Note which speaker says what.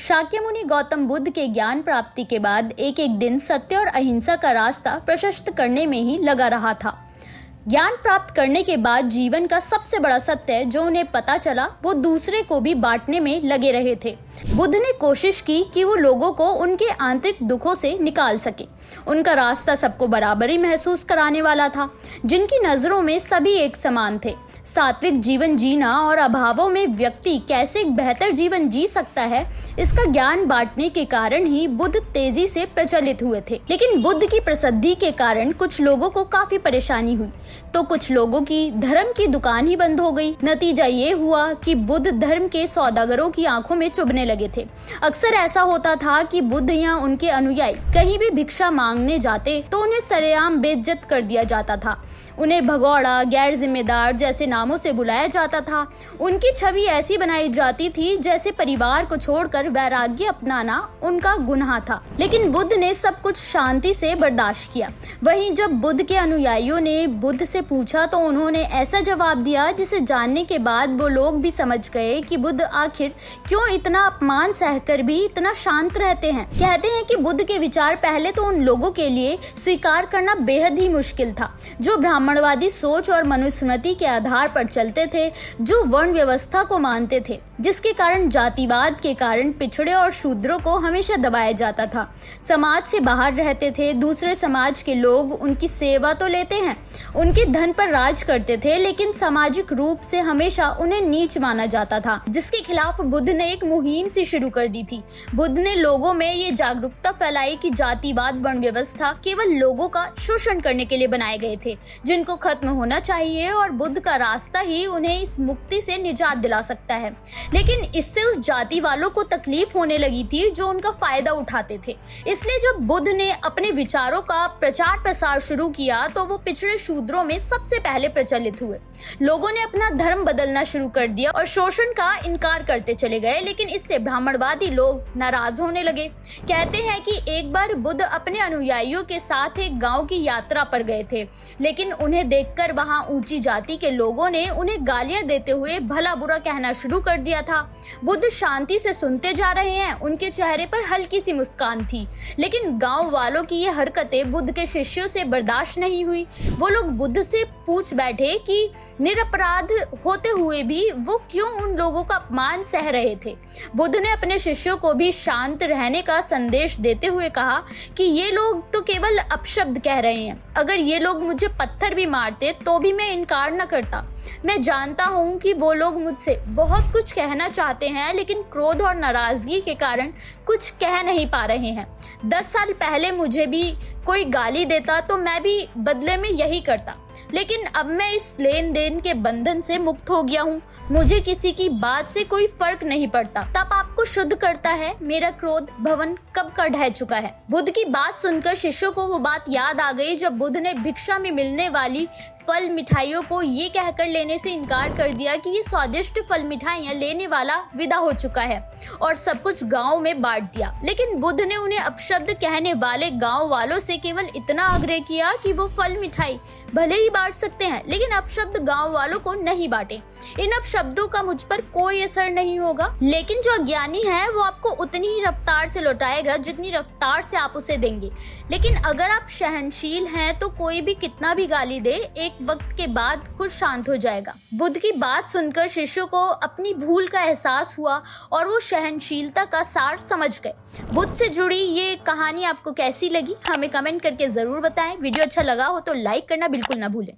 Speaker 1: शाक्य मुनि गौतम बुद्ध के ज्ञान प्राप्ति के बाद एक एक दिन सत्य और अहिंसा का रास्ता प्रशस्त करने में ही लगा रहा था। ज्ञान प्राप्त करने के बाद जीवन का सबसे बड़ा सत्य जो उन्हें पता चला वो दूसरे को भी बांटने में लगे रहे थे। बुद्ध ने कोशिश की कि वो लोगों को उनके आंतरिक दुखों से निकाल सके। उनका रास्ता सबको बराबरी महसूस कराने वाला था, जिनकी नजरों में सभी एक समान थे। सात्विक जीवन जीना और अभावों में व्यक्ति कैसे एक बेहतर जीवन जी सकता है, इसका ज्ञान बांटने के कारण ही बुद्ध तेजी से प्रचलित हुए थे। लेकिन बुद्ध की प्रसिद्धि के कारण कुछ लोगों को काफी परेशानी हुई, तो कुछ लोगों की धर्म की दुकान ही बंद हो गई। नतीजा ये हुआ कि बुद्ध धर्म के सौदागरों की आंखों में चुभने लगे थे। अक्सर ऐसा होता था कि बुद्ध या उनके अनुयायी कहीं भी भिक्षा मांगने जाते तो उन्हें सरेआम बेइज्जत कर दिया जाता था। उन्हें भगौड़ा, गैर जिम्मेदार जैसे नामों से बुलाया जाता था। उनकी छवि ऐसी बनाई जाती थी जैसे परिवार को छोड़कर वैराग्य अपनाना उनका गुनाह था। लेकिन बुद्ध ने सब कुछ शांति से बर्दाश्त किया। वहीं जब बुद्ध के अनुयायियों ने बुद्ध से पूछा तो उन्होंने ऐसा जवाब दिया जिसे जानने के बाद वो लोग भी समझ गए कि बुद्ध आखिर क्यों इतना अपमान सहकर भी इतना शांत रहते हैं। कहते हैं कि बुद्ध के विचार पहले तो उन लोगों के लिए स्वीकार करना बेहद ही मुश्किल था जो ब्राह्मणवादी सोच और मनुस्मृति के आधार पर चलते थे, जो वर्ण व्यवस्था को मानते थे, जिसके कारण जातिवाद के कारण पिछड़े और शूद्रों को हमेशा दबाया जाता था। समाज से बाहर रहते थे। दूसरे समाज के लोग उनकी सेवा तो लेते हैं, उनके धन पर राज करते थे, लेकिन सामाजिक रूप से हमेशा उन्हें नीच माना जाता था, जिसके खिलाफ बुद्ध ने एक मुहिम सी शुरू कर दी थी। बुद्ध ने लोगों में ये जागरूकता फैलाई कि जातिवाद वर्ण व्यवस्था केवल लोगों का शोषण करने के लिए बनाए गए थे, जिनको खत्म होना चाहिए, और बुद्ध का रास्ता ही उन्हें इस मुक्ति से निजात दिला सकता है। लेकिन इससे उस जाति वालों को तकलीफ होने लगी थी जो उनका फायदा उठाते थे। इसलिए जब बुद्ध ने अपने विचारों का प्रचार प्रसार शुरू किया तो वो पिछड़े शूद्रों में सबसे पहले प्रचलित हुए। लोगों ने अपना धर्म बदलना शुरू कर दिया और शोषण का इनकार करते चले गए, लेकिन इससे ब्राह्मणवादी लोग नाराज होने लगे। कहते हैं कि एक बार बुद्ध अपने अनुयायियों के साथ एक गांव की यात्रा पर गए थे, लेकिन उन्हें देखकर वहां ऊंची जाति के लोगों ने उन्हें गालियां देते हुए भला बुरा कहना शुरू कर दिया था। बुद्ध शांति से सुनते जा रहे हैं, उनके चेहरे पर हल्की सी मुस्कान थी, लेकिन गांव वालों की ये हरकतें बुद्ध के शिष्यों से बर्दाश्त नहीं हुई। वो लोग बुद्ध से पूछ बैठे कि निरपराध होते हुए भी वो क्यों उन लोगों का अपमान सह रहे थे। बुद्ध ने अपने शिष्यों को भी शांत रहने का संदेश देते हुए कहा कि ये लोग तो केवल अपशब्द कह रहे हैं। अगर ये लोग मुझे पत्थर भी मारते तो भी मैं इनकार न करता। मैं जानता हूँ कि वो लोग मुझसे बहुत कुछ कहना चाहते हैं, लेकिन क्रोध और नाराजगी के कारण कुछ कह नहीं पा रहे हैं। 10 साल पहले मुझे भी कोई गाली देता तो मैं भी बदले में यही करता, लेकिन अब मैं इस लेन देन के बंधन से मुक्त हो गया हूँ। मुझे किसी की बात से कोई फर्क नहीं पड़ता। तब आपको शुद्ध करता है, मेरा क्रोध भवन कब का ढह चुका है। बुद्ध की बात सुनकर शिष्यों को वो बात याद आ गई जब बुद्ध ने भिक्षा में मिलने वाली फल मिठाइयों को ये कहकर लेने से इनकार कर दिया कि ये स्वादिष्ट फल मिठाइयाँ लेने वाला विदा हो चुका है, और सब कुछ गांव में बांट दिया। लेकिन बुद्ध ने उन्हें अपशब्द कहने वाले गांव वालों से केवल इतना आग्रह किया कि वो फल मिठाई भले ही बांट सकते हैं, लेकिन अपशब्द गांव वालों को नहीं बांटे। इन अपशब्दों का मुझ पर कोई असर नहीं होगा, लेकिन जो अज्ञानी है वो आपको उतनी ही रफ्तार से लौटाएगा जितनी रफ्तार से आप उसे देंगे। लेकिन अगर आप सहनशील हैं तो कोई भी कितना भी गाली दे, एक वक्त के बाद खुद शांत हो जाएगा। बुद्ध की बात सुनकर शिष्यों को अपनी भूल का एहसास हुआ और वो सहनशीलता का सार समझ गए। बुद्ध से जुड़ी ये कहानी आपको कैसी लगी, हमें कमेंट करके जरूर बताएं। वीडियो अच्छा लगा हो तो लाइक करना बिल्कुल ना भूलें।